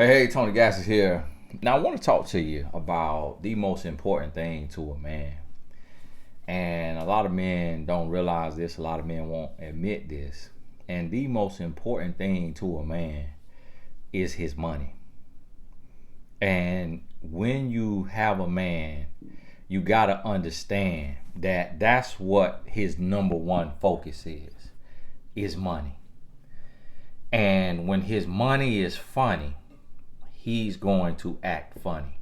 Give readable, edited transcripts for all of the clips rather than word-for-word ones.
Hey, Tony Gass is here. Now, I want to talk to you about the most important thing to a man. And a lot of men don't realize this, a lot of men won't admit this. And the most important thing to a man is his money. And when you have a man, you got to understand that that's what his number one focus is money. And when his money is funny, he's going to act funny.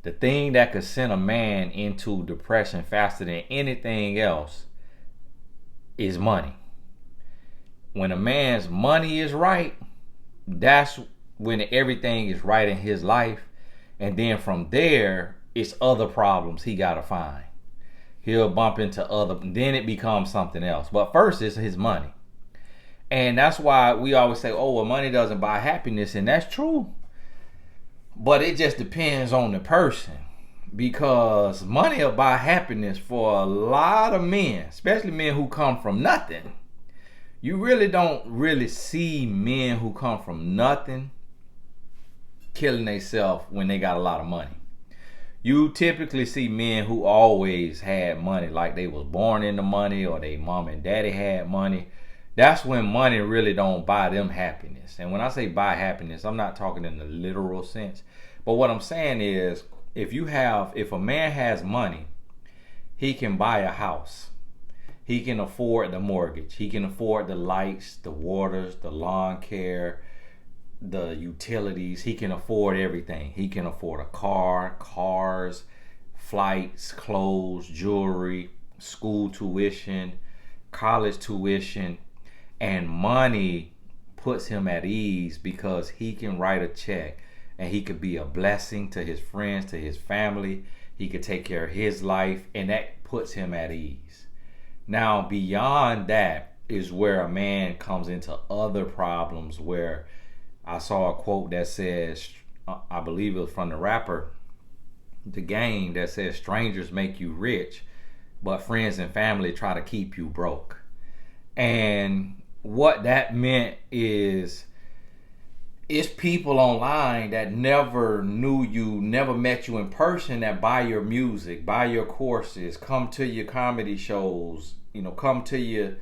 The thing that could send a man into depression faster than anything else is money. When a man's money is right, that's when everything is right in his life. And then from there, it's other problems he got to find. He'll bump into then it becomes something else. But first, it's his money. And that's why we always say, oh, well, money doesn't buy happiness. And that's true. But it just depends on the person, because money will buy happiness for a lot of men, especially men who come from nothing. You really don't really see men who come from nothing killing themselves when they got a lot of money. You typically see men who always had money, like they was born into money or they mom and daddy had money. That's when money really don't buy them happiness. And when I say buy happiness, I'm not talking in the literal sense. But what I'm saying is, if a man has money, he can buy a house. He can afford the mortgage. He can afford the lights, the waters, the lawn care, the utilities. He can afford everything. He can afford a car, cars, flights, clothes, jewelry, school tuition, college tuition. And money puts him at ease because he can write a check and he could be a blessing to his friends, to his family. He could take care of his life, and that puts him at ease. Now, beyond that is where a man comes into other problems, where I saw a quote that says, I believe it was from the rapper The Game, that says, strangers make you rich, but friends and family try to keep you broke. And what that meant is, it's people online that never knew you, never met you in person, that buy your music, buy your courses, come to your comedy shows, come to your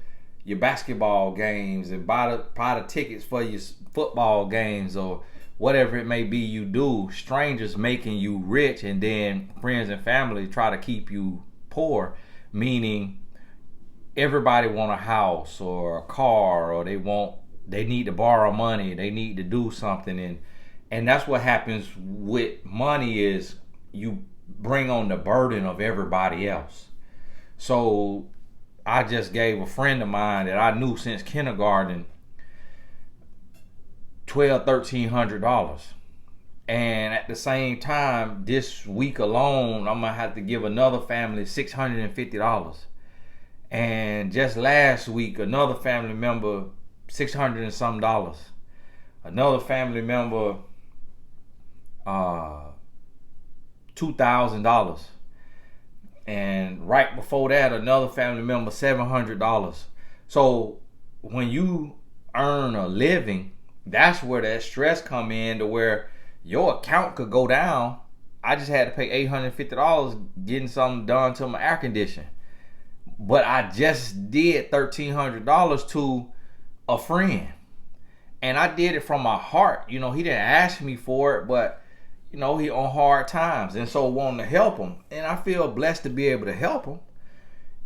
basketball games and buy the tickets for your football games or whatever it may be you do. Strangers making you rich, and then friends and family try to keep you poor, meaning everybody want a house or a car, or they need to borrow money, they need to do something, and that's what happens with money, is you bring on the burden of everybody else. So I just gave a friend of mine that I knew since kindergarten $1,200-$1,300, and at the same time this week alone I'm gonna have to give another family $650. And just last week, another family member, $600 and some dollars. Another family member, $2,000. And right before that, another family member, $700. So when you earn a living, that's where that stress come in, to where your account could go down. I just had to pay $850 getting something done to my air conditioning. But I just did $1,300 to a friend, and I did it from my heart. He didn't ask me for it, but he on hard times, and so wanting to help him, and I feel blessed to be able to help him.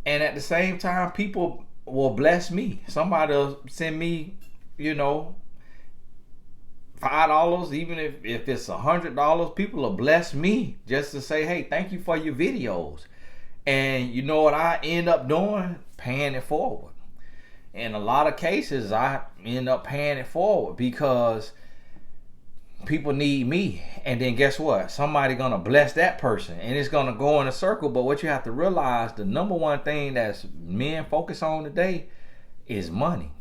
And at the same time, people will bless me. Somebody will send me, $5, even if it's $100. People will bless me just to say, hey, thank you for your videos. And you know what I end up doing? Paying it forward. In a lot of cases, I end up paying it forward because people need me. And then guess what? Somebody gonna bless that person, and it's gonna go in a circle. But what you have to realize, the number one thing that men focus on today is money.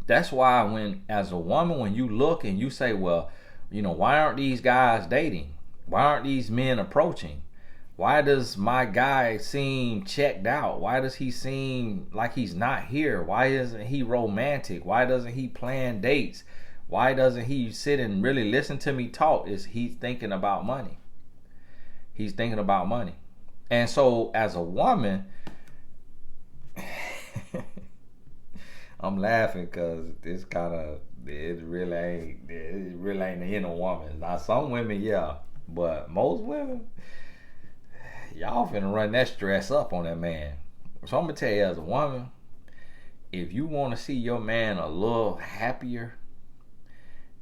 That's why as a woman, when you look and you say, well, why aren't these guys dating? Why aren't these men approaching? Why does my guy seem checked out? Why does he seem like he's not here? Why isn't he romantic? Why doesn't he plan dates? Why doesn't he sit and really listen to me talk? Is he's thinking about money. He's thinking about money. And so as a woman, I'm laughing because this kind of, it really ain't the inner woman. Now some women, yeah, but most women, y'all finna run that stress up on that man. So I'm gonna tell you, as a woman, if you want to see your man a little happier,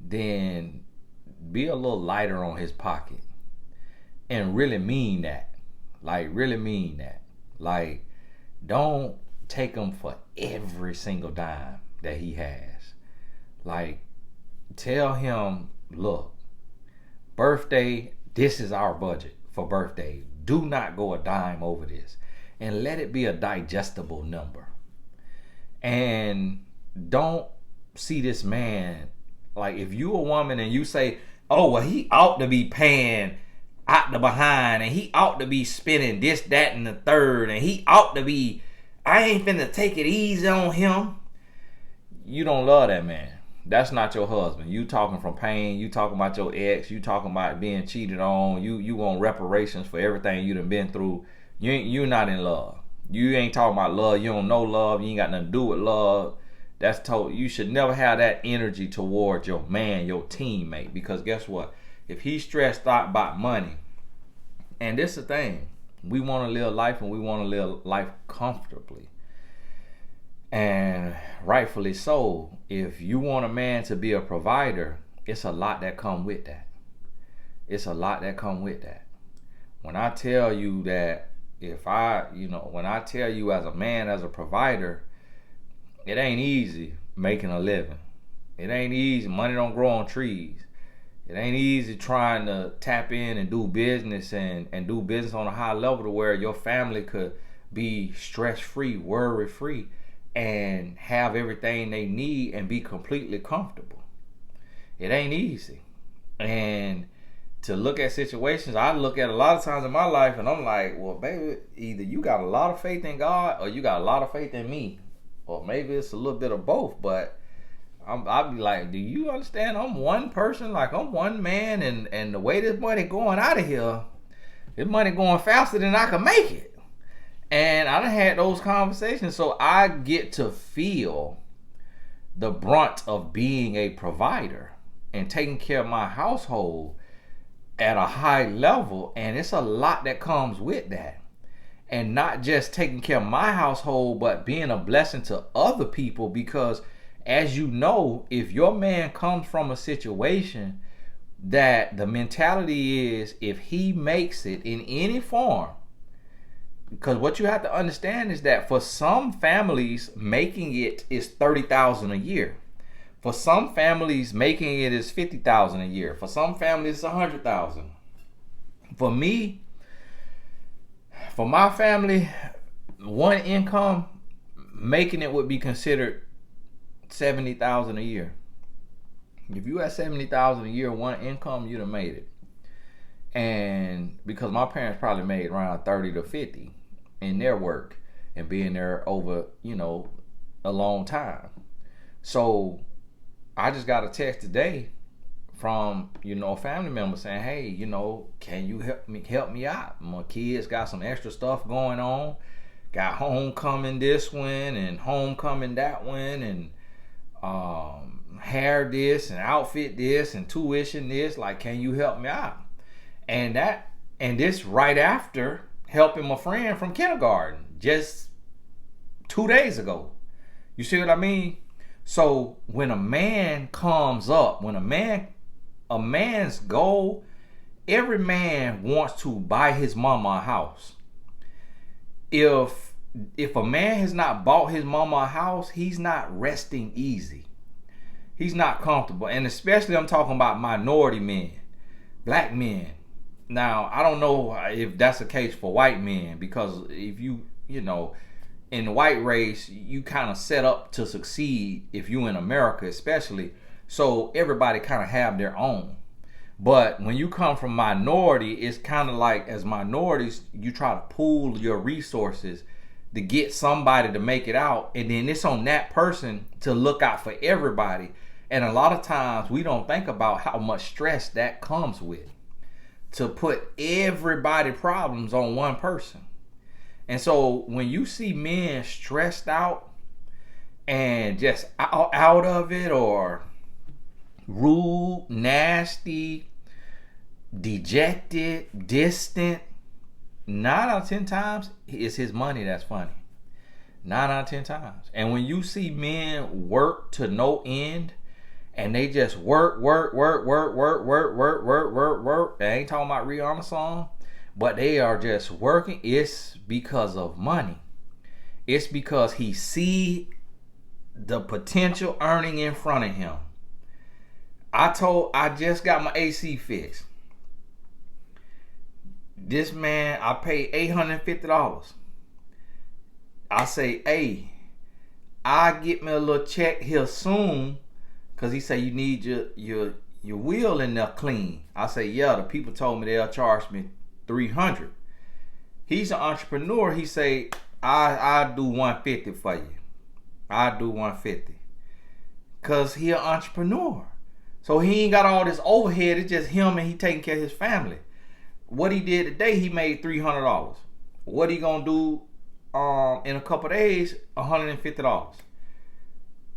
then be a little lighter on his pocket. And really mean that. Like, really mean that. Like, don't take him for every single dime that he has. Like, tell him, look, birthday, this is our budget for birthday. Do not go a dime over this. And let it be a digestible number. And don't see this man, like, if you a woman and you say, oh, well, he ought to be paying out the behind, and he ought to be spending this, that, and the third, and he ought to be, I ain't finna take it easy on him. You don't love that man. That's not your husband. You talking from pain. You talking about your ex. You talking about being cheated on. You want reparations for everything you done been through. You're not in love. You ain't talking about love. You don't know love. You ain't got nothing to do with love. That's told. You should never have that energy towards your man, your teammate, because guess what? If he's stressed out about money, and this is the thing, we want to live life and we want to live life comfortably. And rightfully so. If you want a man to be a provider, it's a lot that come with that. It's a lot that come with that. When I tell you that, when I tell you as a man, as a provider, it ain't easy making a living. It ain't easy. Money don't grow on trees. It ain't easy trying to tap in and do business and do business on a high level to where your family could be stress-free, worry-free, and have everything they need and be completely comfortable. It ain't easy. And to look at situations, I look at a lot of times in my life and I'm like, well, baby, either you got a lot of faith in God or you got a lot of faith in me. Or maybe it's a little bit of both, but I'll be like, do you understand? I'm one person, like I'm one man, and the way this money going out of here, this money going faster than I can make it. And I done had those conversations, so I get to feel the brunt of being a provider and taking care of my household at a high level, and it's a lot that comes with that. And not just taking care of my household, but being a blessing to other people, because as you know, if your man comes from a situation that the mentality is, if he makes it in any form, because what you have to understand is that for some families, making it is $30,000 a year. For some families, making it is $50,000 a year. For some families, it's $100,000. For me, for my family, one income, making it would be considered $70,000 a year. If you had $70,000 a year, one income, you'd have made it. And because my parents probably made around 30 to 50 in their work and being there over, a long time. So I just got a text today from, a family member saying, hey, can you help me out? My kids got some extra stuff going on. Got homecoming this one and homecoming that one, and hair this and outfit this and tuition this. Like, can you help me out? And this right after helping my friend from kindergarten just 2 days ago. You see what I mean? So when a man comes up, when a man's goal, every man wants to buy his mama a house. If a man has not bought his mama a house, he's not resting easy. He's not comfortable. And especially I'm talking about minority men, black men. Now, I don't know if that's the case for white men, because if you in the white race, you kind of set up to succeed if you in America especially. So everybody kind of have their own. But when you come from minority, it's kind of like, as minorities, you try to pool your resources to get somebody to make it out. And then it's on that person to look out for everybody. And a lot of times we don't think about how much stress that comes with, to put everybody's problems on one person. And so when you see men stressed out and just out of it, or rude, nasty, dejected, distant, 9 out of 10 times it's his money that's funny. 9 out of 10 times. And when you see men work to no end, and they just work. I ain't talking about Rihanna song, but they are just working. It's because of money. It's because he see the potential earning in front of him. I just got my AC fixed. This man, I paid $850. I say, hey, I get me a little check here soon, cause he say you need your wheel in there clean. I say, yeah, the people told me they'll charge me $300. He's an entrepreneur. He say, I do $150 for you. I do $150. Cause he an entrepreneur. So he ain't got all this overhead. It's just him, and he taking care of his family. What he did today, he made $300. What he gonna do in a couple of days? $150.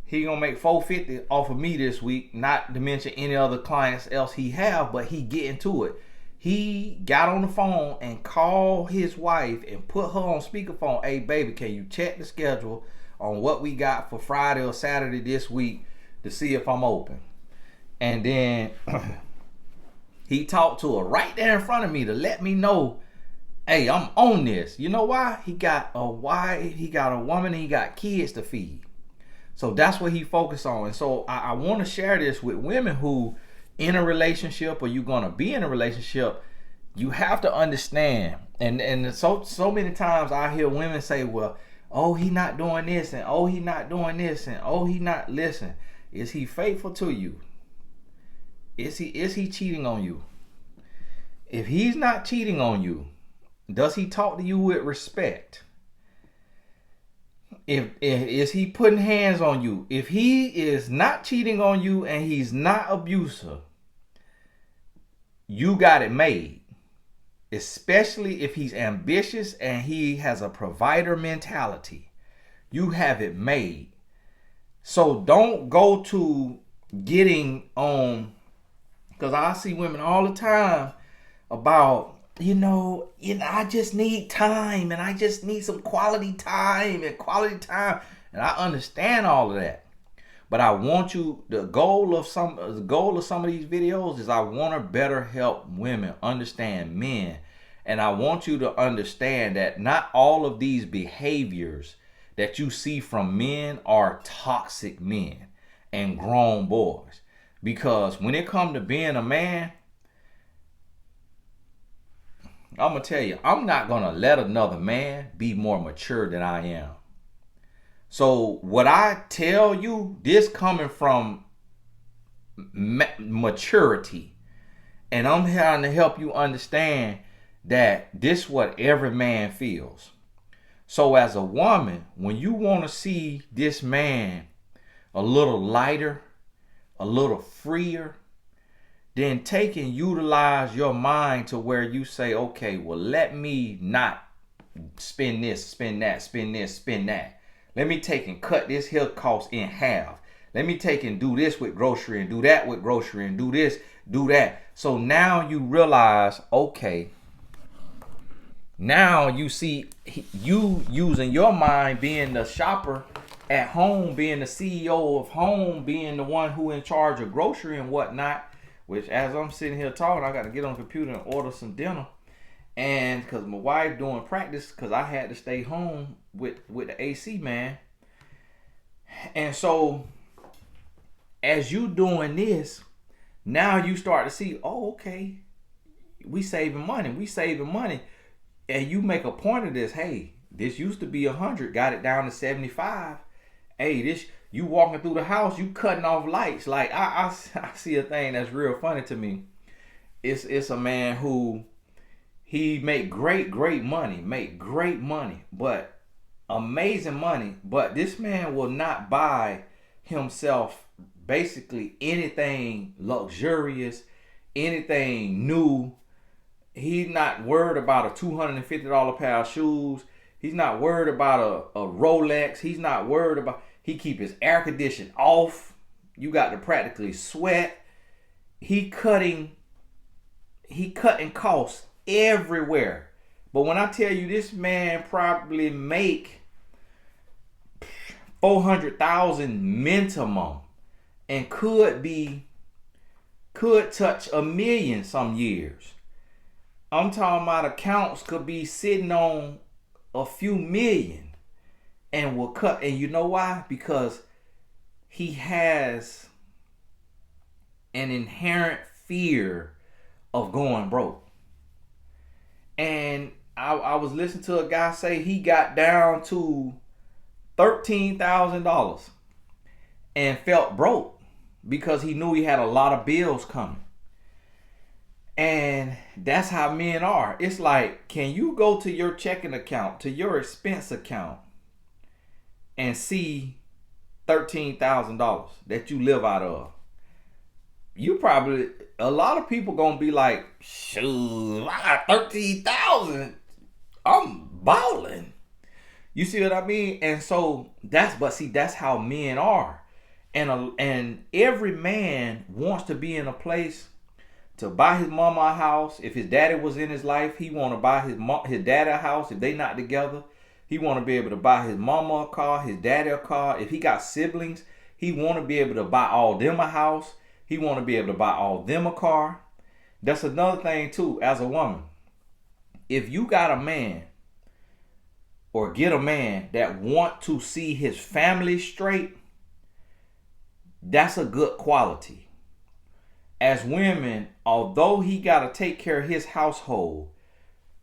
He gonna make $450 off of me this week, not to mention any other clients else he have, but he get into it. He got on the phone and called his wife and put her on speakerphone. Hey baby, can you check the schedule on what we got for Friday or Saturday this week to see if I'm open? And then he talked to her right there in front of me to let me know, hey, I'm on this. You know why? He got a wife, he got a woman, and he got kids to feed. So that's what he focused on. And so I want to share this with women who in a relationship, or you're going to be in a relationship. You have to understand. And so many times I hear women say, well, oh, he not doing this, and oh, he not doing this, and oh, he not. Listen, is he faithful to you? Is he cheating on you? If he's not cheating on you, does he talk to you with respect? If is he putting hands on you? If he is not cheating on you and he's not abusive, you got it made. Especially if he's ambitious and he has a provider mentality, you have it made. So don't go to getting on, because I see women all the time about, I just need time, and I just need some quality time. And I understand all of that. But I want you, the goal of some of these videos is I want to better help women understand men. And I want you to understand that not all of these behaviors that you see from men are toxic men and grown boys. Because when it comes to being a man, I'm going to tell you, I'm not going to let another man be more mature than I am. So what I tell you, this coming from maturity. And I'm trying to help you understand that this is what every man feels. So as a woman, when you want to see this man a little lighter, a little freer, then take and utilize your mind to where you say, okay, well, let me not spend this, spend that, spend this, spend that. Let me take and cut this here cost in half. Let me take and do this with grocery and do that with grocery and do this, do that. So now you realize, okay, now you see you using your mind, being the shopper at home, being the CEO of home, being the one who in charge of grocery and whatnot. Which, as I'm sitting here talking, I got to get on the computer and order some dinner. And because my wife doing practice, because I had to stay home with the AC man. And so, as you doing this, now you start to see, oh, okay, we saving money. And you make a point of this. Hey, this used to be 100, got it down to 75. Hey, this, you walking through the house, you cutting off lights. Like I see a thing that's real funny to me. It's a man who he make great money, but amazing money. But this man will not buy himself basically anything luxurious, anything new. He's not worried about a $250 pair of shoes. He's not worried about a Rolex. He's not worried about, he keep his air conditioning off. You got to practically sweat. He cutting costs everywhere. But when I tell you this man probably make 400,000 minimum and could touch $1 million some years. I'm talking about accounts could be sitting on a few million and will cut. And you know why? Because he has an inherent fear of going broke. And I was listening to a guy say he got down to $13,000 and felt broke because he knew he had a lot of bills coming. And that's how men are. It's like, can you go to your checking account, to your expense account, and see $13,000 that you live out of? You probably, a lot of people gonna be like, shoot, I got 13,000. I'm balling. You see what I mean? And so that's how men are. And every man wants to be in a place to buy his mama a house. If his daddy was in his life, he want to buy his daddy a house. If they not together, he want to be able to buy his mama a car, his daddy a car. If he got siblings, he want to be able to buy all them a house. He want to be able to buy all them a car. That's another thing too, as a woman. If you got a man or get a man that want to see his family straight, that's a good quality. As women, although he got to take care of his household,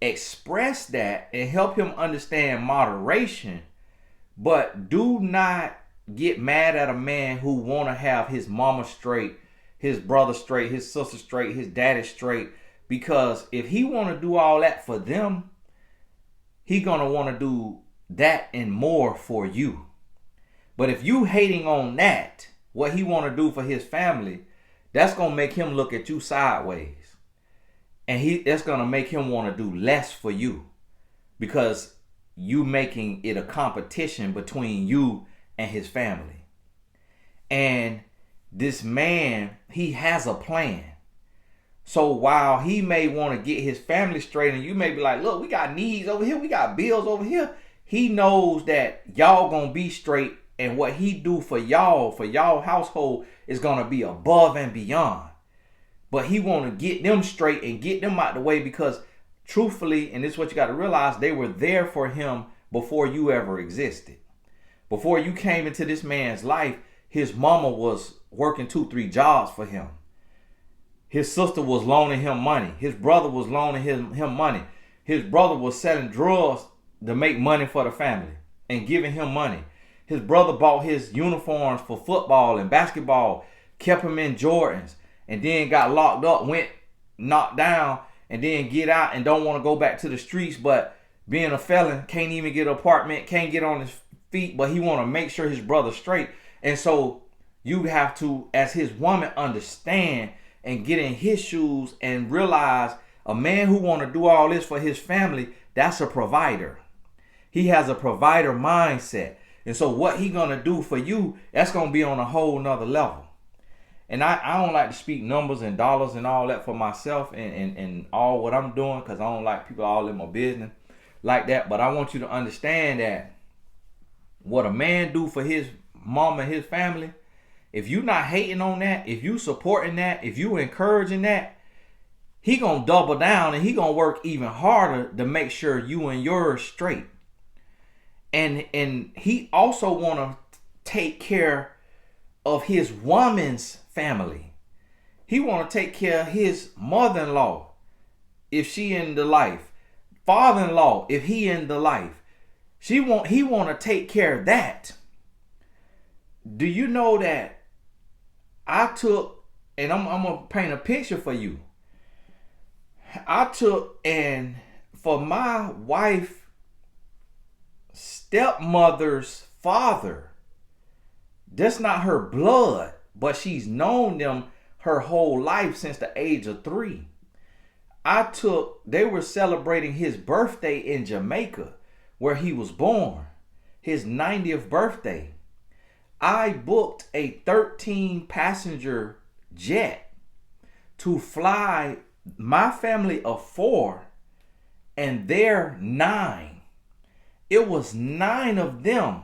express that and help him understand moderation, but do not get mad at a man who want to have his mama straight, his brother straight, his sister straight, his daddy straight, because if he want to do all that for them, he gonna want to do that and more for you. But if you hating on that, what he want to do for his family, that's gonna make him look at you sideways, and that's gonna make him want to do less for you, because you making it a competition between you and his family. And this man, he has a plan. So while he may want to get his family straight, and you may be like, look, we got needs over here, we got bills over here, he knows that y'all gonna be straight, and what he do for y'all household is gonna be above and beyond. But he want to get them straight and get them out the way, because truthfully, and this is what you got to realize, they were there for him before you ever existed. Before you came into this man's life, his mama was working 2-3 jobs for him. His sister was loaning him money. His brother was loaning him money. His brother was selling drugs to make money for the family and giving him money. His brother bought his uniforms for football and basketball, kept him in Jordans, and then got locked up, went knocked down, and then get out and don't want to go back to the streets, but being a felon, can't even get an apartment, can't get on his feet, but he want to make sure his brother's straight. And so you have to, as his woman, understand and get in his shoes and realize a man who want to do all this for his family, that's a provider. He has a provider mindset. And so what he gonna do for you, that's gonna be on a whole nother level. And I don't like to speak numbers and dollars and all that for myself and all what I'm doing, because I don't like people all in my business like that. But I want you to understand that what a man do for his mom and his family, if you not hating on that, if you supporting that, if you encouraging that, he gonna double down and he gonna work even harder to make sure you and yours straight. And he also want to take care of his woman's family. He want to take care of his mother-in-law if she in the life, father-in-law if he in the life. He want to take care of that. Do you know that I took, and I'm gonna paint a picture for you. I took, and for my wife stepmother's father, that's not her blood, but she's known them her whole life since the age of 3. They were celebrating his birthday in Jamaica, where he was born, his 90th birthday. I booked a 13 passenger jet to fly my family of 4 and their 9. It was 9 of them.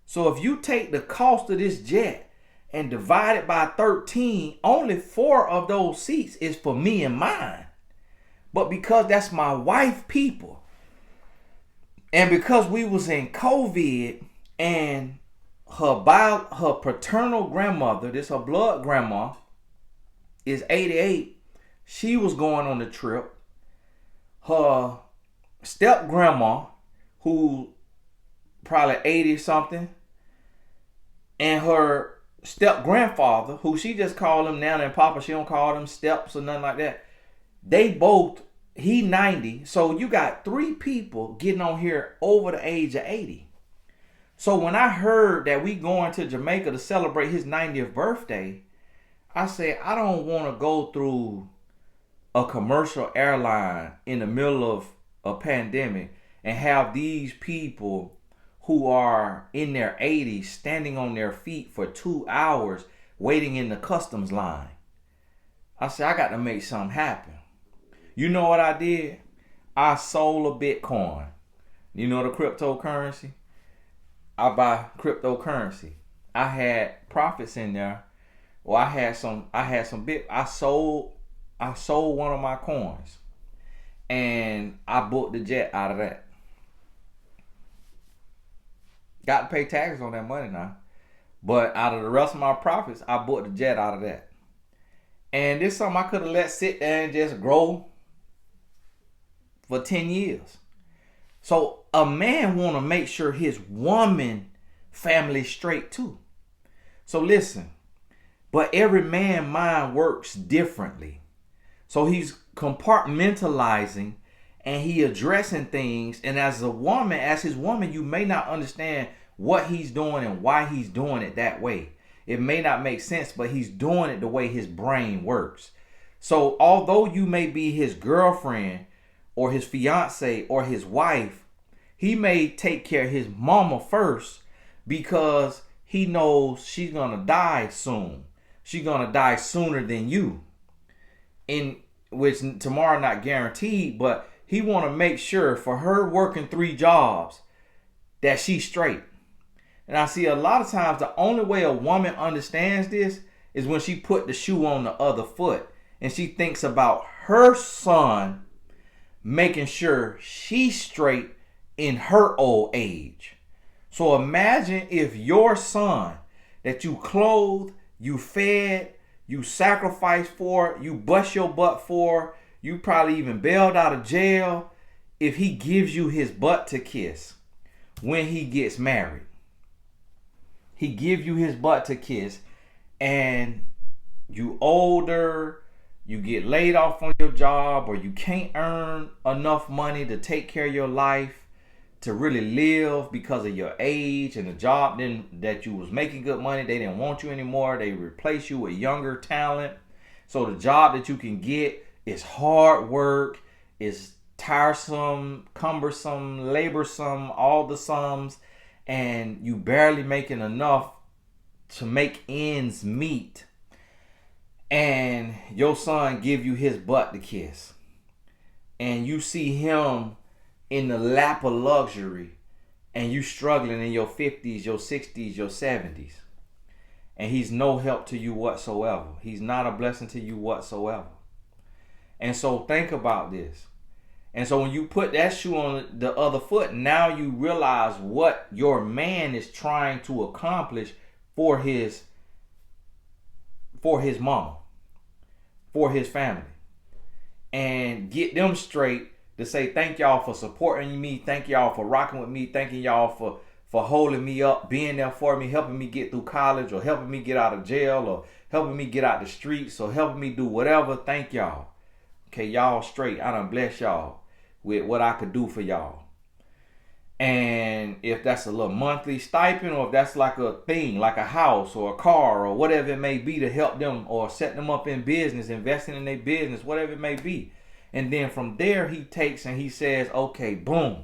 So if you take the cost of this jet and divide it by 13, only 4 of those seats is for me and mine. But because that's my wife people, and because we was in COVID, and her paternal grandmother, this her blood grandma, is 88, she was going on the trip. Her step grandma, who probably 80 something, and her step grandfather, who she just called him Nana and Papa, she don't call them steps or nothing like that. They both, he 90, so you got 3 people getting on here over the age of 80. So when I heard that we going to Jamaica to celebrate his 90th birthday, I said, I don't want to go through a commercial airline in the middle of a pandemic and have these people who are in their 80s standing on their feet for 2 hours waiting in the customs line. I said, I got to make something happen. You know what I did? I sold a Bitcoin. You know the cryptocurrency? I buy cryptocurrency. I had profits in there. Well, I had some I sold one of my coins. And I booked the jet out of that. Got to pay taxes on that money now. But out of the rest of my profits, I booked the jet out of that. And this is something I could have let sit there and just grow for 10 years. So a man want to make sure his woman family straight too. So listen, but every man mind works differently. So he's compartmentalizing and he addressing things. And as his woman, you may not understand what he's doing and why he's doing it that way. It may not make sense, but he's doing it the way his brain works. So although you may be his girlfriend or his fiance or his wife, he may take care of his mama first because he knows she's going to die soon. She's going to die sooner than you. In which tomorrow not guaranteed, but he want to make sure for her working 3 jobs that she's straight. And I see a lot of times the only way a woman understands this is when she put the shoe on the other foot and she thinks about her son making sure she's straight in her old age. So imagine if your son that you clothed, you fed, you sacrificed for, you bust your butt for, you probably even bailed out of jail, if he gives you his butt to kiss when he gets married. He gives you his butt to kiss and you older, you get laid off on your job, or you can't earn enough money to take care of your life, to really live because of your age, and the job that you was making good money, they didn't want you anymore. They replaced you with younger talent. So the job that you can get is hard work, is tiresome, cumbersome, laborsome, all the sums, and you barely making enough to make ends meet. And your son give you his butt to kiss. And you see him in the lap of luxury, and you struggling in your 50s, your 60s, your 70s. And he's no help to you whatsoever. He's not a blessing to you whatsoever. And so think about this. And so when you put that shoe on the other foot, now you realize what your man is trying to accomplish for his mama, for his family. And get them straight to say, thank y'all for supporting me. Thank y'all for rocking with me. Thanking y'all for holding me up, being there for me, helping me get through college, or helping me get out of jail, or helping me get out the streets, or helping me do whatever. Thank y'all. Okay, y'all straight. I done bless y'all with what I could do for y'all. And if that's a little monthly stipend, or if that's like a thing, like a house or a car or whatever it may be to help them or set them up in business, investing in their business, whatever it may be. And then from there, he takes and he says, okay, boom.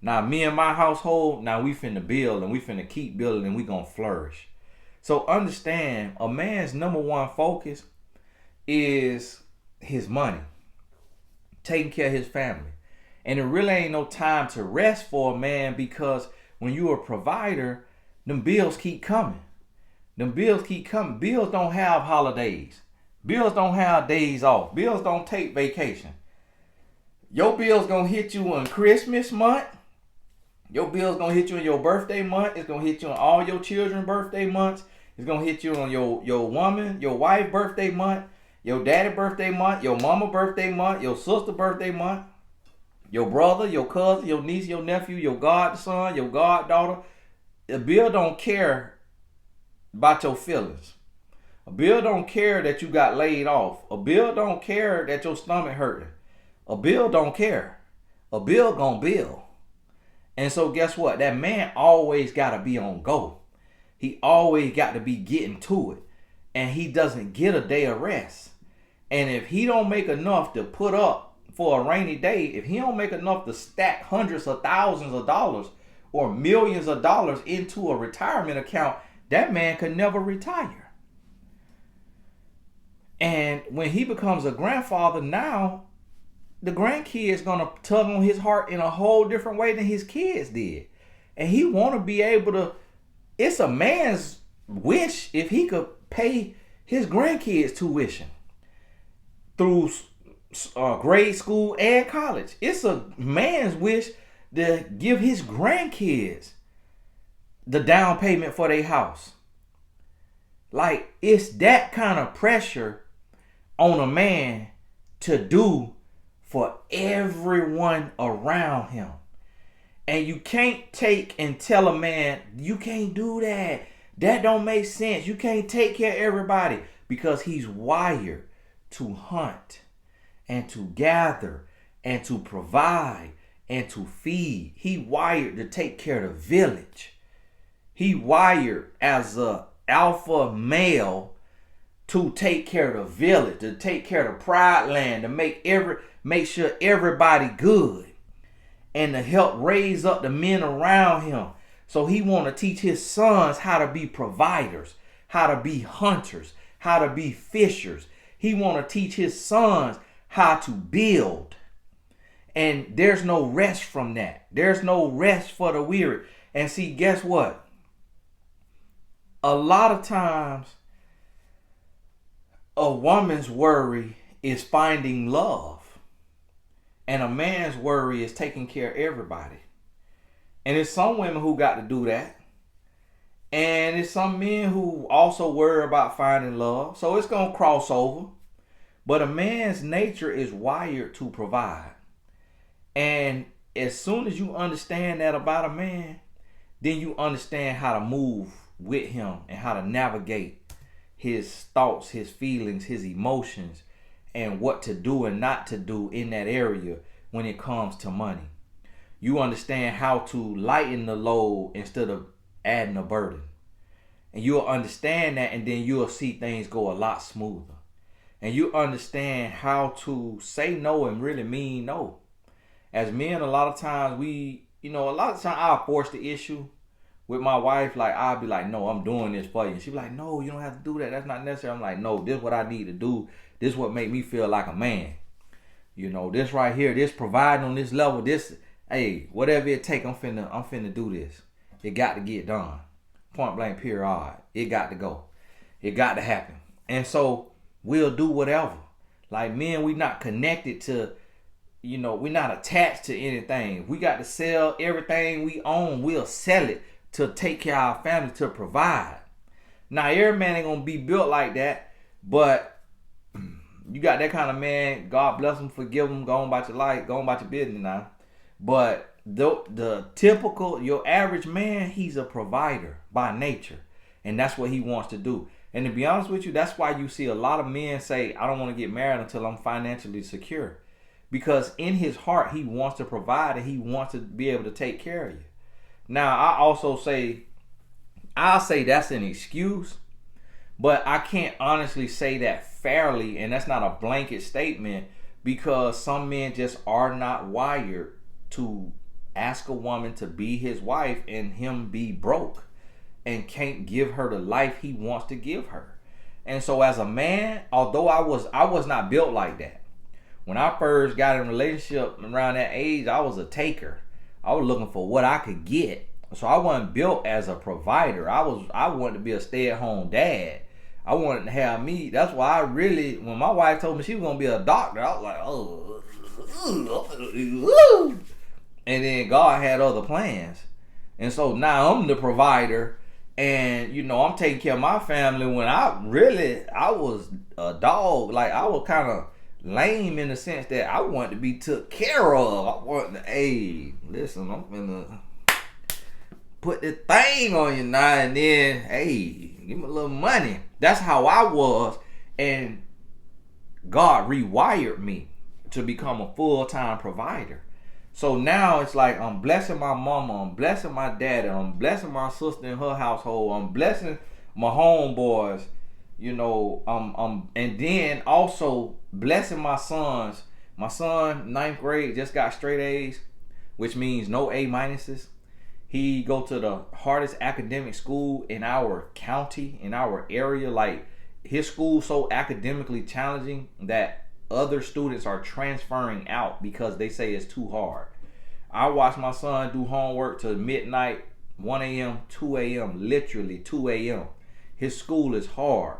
Now me and my household, now we finna build and we finna keep building and we gonna flourish. So understand, a man's number one focus is his money, taking care of his family. And it really ain't no time to rest for a man, because when you're a provider, them bills keep coming. Them bills keep coming. Bills don't have holidays. Bills don't have days off. Bills don't take vacation. Your bill's gonna hit you on Christmas month. Your bill's gonna hit you in your birthday month. It's gonna hit you on all your children's birthday months. It's gonna hit you on your woman, your wife birthday month, your daddy birthday month, your mama birthday month, your sister birthday month. Your brother, your cousin, your niece, your nephew, your godson, your goddaughter. A bill don't care about your feelings. A bill don't care that you got laid off. A bill don't care that your stomach hurting. A bill don't care. A bill gonna bill. And so guess what? That man always gotta be on go. He always got to be getting to it. And he doesn't get a day of rest. And if he don't make enough to put up for a rainy day, if he don't make enough to stack hundreds of thousands of dollars or millions of dollars into a retirement account, that man could never retire. And when he becomes a grandfather, now the grandkid's gonna tug on his heart in a whole different way than his kids did. And he wanna be able to, it's a man's wish if he could pay his grandkids tuition through grade school and college. It's a man's wish to give his grandkids the down payment for their house. Like, it's that kind of pressure on a man to do for everyone around him. And you can't take and tell a man, you can't do that. That don't make sense. You can't take care of everybody, because he's wired to hunt and to gather and to provide and to feed. He wired to take care of the village. He wired as a alpha male to take care of the village, to take care of the pride land, to make sure everybody good, and to help raise up the men around him. So he want to teach his sons how to be providers, how to be hunters, how to be fishers. He want to teach his sons how to build. And there's no rest from that. There's no rest for the weary. And see, guess what? A lot of times, a woman's worry is finding love. And a man's worry is taking care of everybody. And there's some women who got to do that. And there's some men who also worry about finding love. So it's going to cross over. But a man's nature is wired to provide. And as soon as you understand that about a man, then you understand how to move with him and how to navigate his thoughts, his feelings, his emotions, and what to do and not to do in that area when it comes to money. You understand how to lighten the load instead of adding a burden. And you'll understand that, and then you'll see things go a lot smoother. And you understand how to say no and really mean no. As men, a lot of times I'll force the issue with my wife. Like, I'll be like, no, I'm doing this for you. And she'll be like, no, you don't have to do that. That's not necessary. I'm like, no, this is what I need to do. This is what make me feel like a man. This right here, this providing on this level, this, hey, whatever it take, I'm finna do this. It got to get done. Point blank, period. It got to go. It got to happen. And so we'll do whatever. Like, men, we not connected to, we're not attached to anything. We got to sell everything we own. We'll sell it to take care of our family, to provide. Now, every man ain't going to be built like that, but you got that kind of man, God bless him, forgive him, go on about your life, go on about your business now. But the typical, your average man, he's a provider by nature. And that's what he wants to do. And to be honest with you, that's why you see a lot of men say, I don't want to get married until I'm financially secure. because in his heart he wants to provide and he wants to be able to take care of you. Now I'll say that's an excuse, but I can't honestly say that fairly, and that's not a blanket statement, because some men just are not wired to ask a woman to be his wife and him be broke and can't give her the life he wants to give her. And so as a man, although I was not built like that. When I first got in a relationship around that age, I was a taker. I was looking for what I could get. So I wasn't built as a provider. I wanted to be a stay-at-home dad. I wanted to have me. That's why I really, when my wife told me she was gonna be a doctor, I was like, oh. And then God had other plans. And so now I'm the provider, and I'm taking care of my family when I was a dog. Like, I was kind of lame in the sense that I wanted to be took care of. I wanted to, hey, listen, I'm gonna put this thing on you now and then. Hey, give me a little money. That's how I was. And God rewired me to become a full-time provider. So now it's like I'm blessing my mama, I'm blessing my daddy, I'm blessing my sister in her household, I'm blessing my homeboys, and then also blessing my sons. My son, 9th grade, just got straight A's, which means no A minuses. He go to the hardest academic school in our county, in our area. Like, his school so academically challenging that other students are transferring out because they say it's too hard. I watch my son do homework till midnight, 1 a.m., 2 a.m., literally 2 a.m. His school is hard.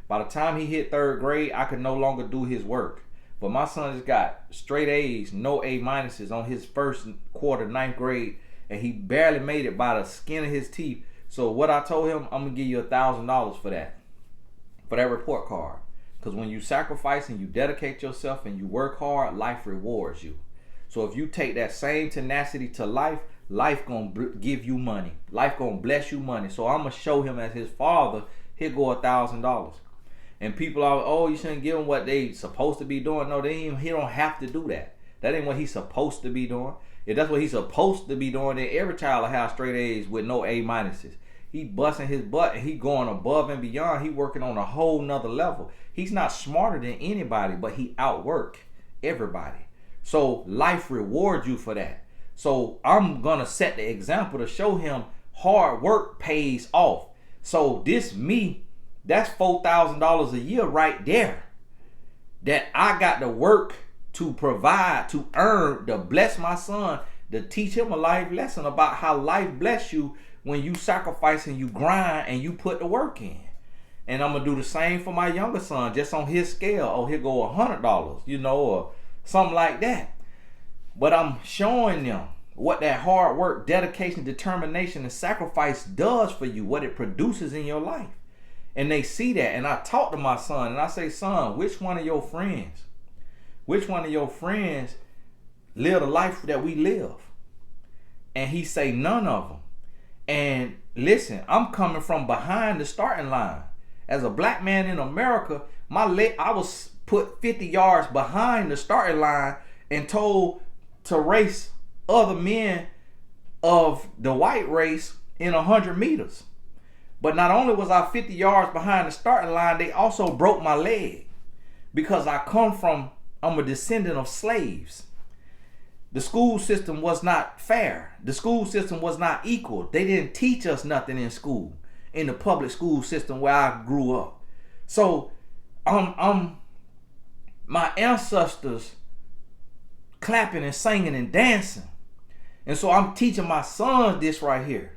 By the time he hit 3rd grade, I could no longer do his work. But my son just got straight A's, no A minuses on his first quarter, 9th grade, and he barely made it by the skin of his teeth. So what I told him, I'm gonna give you $1,000 for that report card. Because when you sacrifice and you dedicate yourself and you work hard, life rewards you. So if you take that same tenacity to life, life gonna give you money. Life gonna bless you money. So I'm gonna show him as his father, here go $1,000. And people are, oh, you shouldn't give him what they supposed to be doing. No, he don't have to do that. That ain't what he's supposed to be doing. If that's what he's supposed to be doing, then every child will have straight A's with no A minuses. He busting his butt and he going above and beyond. He working on a whole nother level. He's not smarter than anybody, but he outwork everybody. So life rewards you for that. So I'm gonna set the example to show him hard work pays off. So that's $4,000 a year right there that I got to work to provide, to earn, to bless my son, to teach him a life lesson about how life bless you when you sacrifice and you grind and you put the work in. And I'm gonna do the same for my younger son, just on his scale. Oh, here go $100, or something like that. But I'm showing them what that hard work, dedication, determination, and sacrifice does for you, what it produces in your life. And they see that. And I talk to my son and I say, son, which one of your friends live the life that we live? And he say, none of them. And listen, I'm coming from behind the starting line. As a black man in America, I was put 50 yards behind the starting line and told to race other men of the white race in 100 meters. But not only was I 50 yards behind the starting line, they also broke my leg because I'm a descendant of slaves. The school system was not fair. The school system was not equal. They didn't teach us nothing in school, in the public school system where I grew up. So my ancestors clapping and singing and dancing. And so I'm teaching my sons this right here,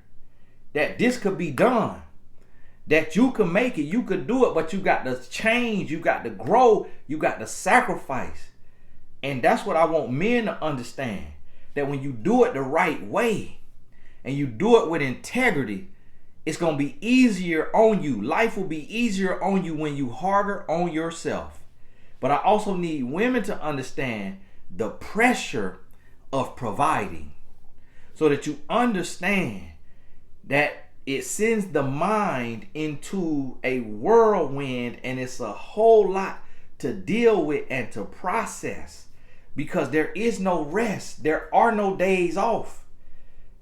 that this could be done, that you can make it, you could do it, but you got to change, you got to grow, you got to sacrifice. And that's what I want men to understand, that when you do it the right way and you do it with integrity, it's going to be easier on you. Life will be easier on you when you harder on yourself. But I also need women to understand the pressure of providing, so that you understand that it sends the mind into a whirlwind and it's a whole lot to deal with and to process. because there is no rest. There are no days off.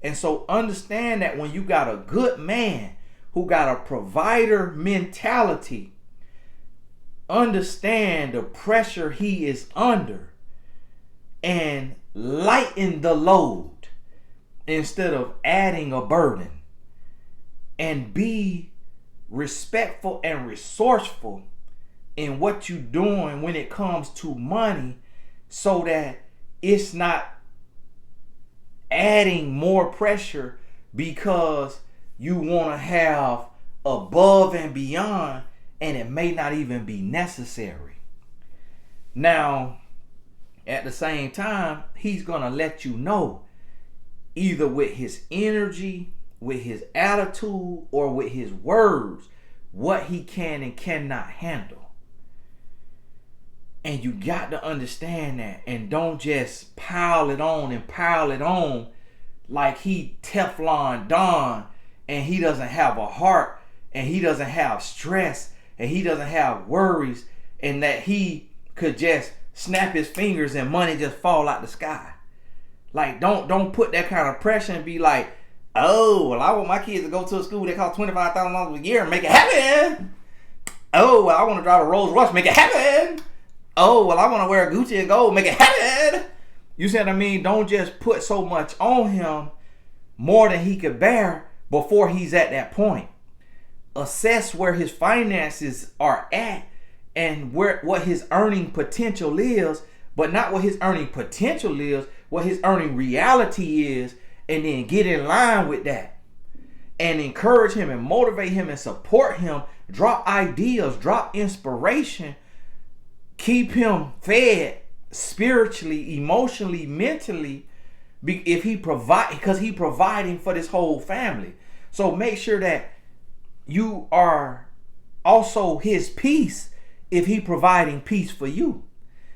And so understand that when you got a good man who got a provider mentality, understand the pressure he is under and lighten the load instead of adding a burden. And be respectful and resourceful in what you're doing when it comes to money, so that it's not adding more pressure because you want to have above and beyond, and it may not even be necessary. Now, at the same time, he's going to let you know, either with his energy, with his attitude, or with his words, what he can and cannot handle. And you got to understand that, and don't just pile it on like he Teflon Don, and he doesn't have a heart, and he doesn't have stress, and he doesn't have worries, and that he could just snap his fingers and money just fall out the sky. Like, don't put that kind of pressure and be like, oh, well, I want my kids to go to a school that costs $25,000 a year and make it happen. Oh, well, I want to drive a Rolls Royce, make it happen. Oh, well, I want to wear a Gucci and gold, make it happen. You see what I mean? Don't just put so much on him, more than he could bear, before he's at that point. Assess where his finances are at and what his earning potential is, but not what his earning potential is, what his earning reality is, and then get in line with that. And encourage him and motivate him and support him. Drop ideas, drop inspiration. Keep him fed spiritually, emotionally, mentally, if he because he providing for this whole family. So make sure that you are also his peace if he providing peace for you.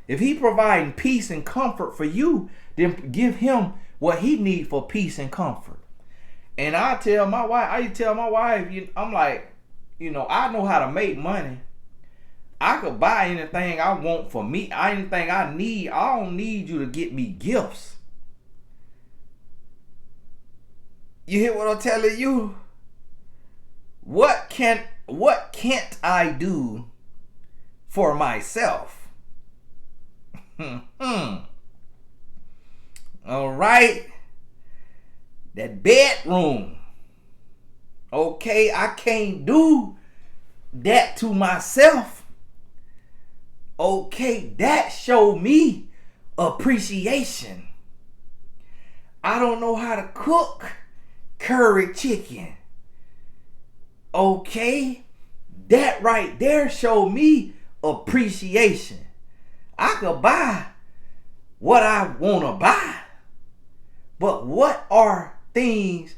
If he providing peace and comfort for you, then give him what he need for peace and comfort. And I tell my wife, I'm like, I know how to make money. I could buy anything I want for me, anything I need. I don't need you to get me gifts. You hear what I'm telling you? What can't I do for myself? All right. That bedroom. Okay, I can't do that to myself. Okay, that showed me appreciation. I don't know how to cook curry chicken. Okay, that right there showed me appreciation. I could buy what I want to buy, but what are things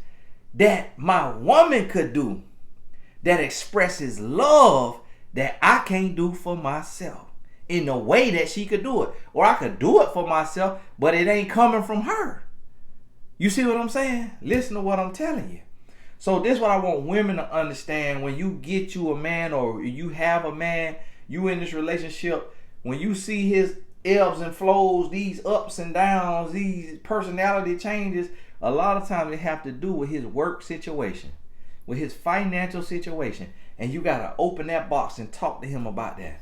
that my woman could do that expresses love that I can't do for myself in the way that she could do it? Or I could do it for myself, but it ain't coming from her. You see what I'm saying? Listen to what I'm telling you. So this is what I want women to understand. When you get you a man, or you have a man, you in this relationship, when you see his ebbs and flows, these ups and downs, these personality changes, a lot of times they have to do with his work situation, with his financial situation. And you got to open that box and talk to him about that.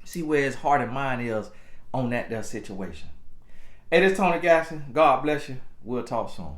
See where his heart and mind is on that situation. Hey, this is Tony Gaston. God bless you. We'll talk soon.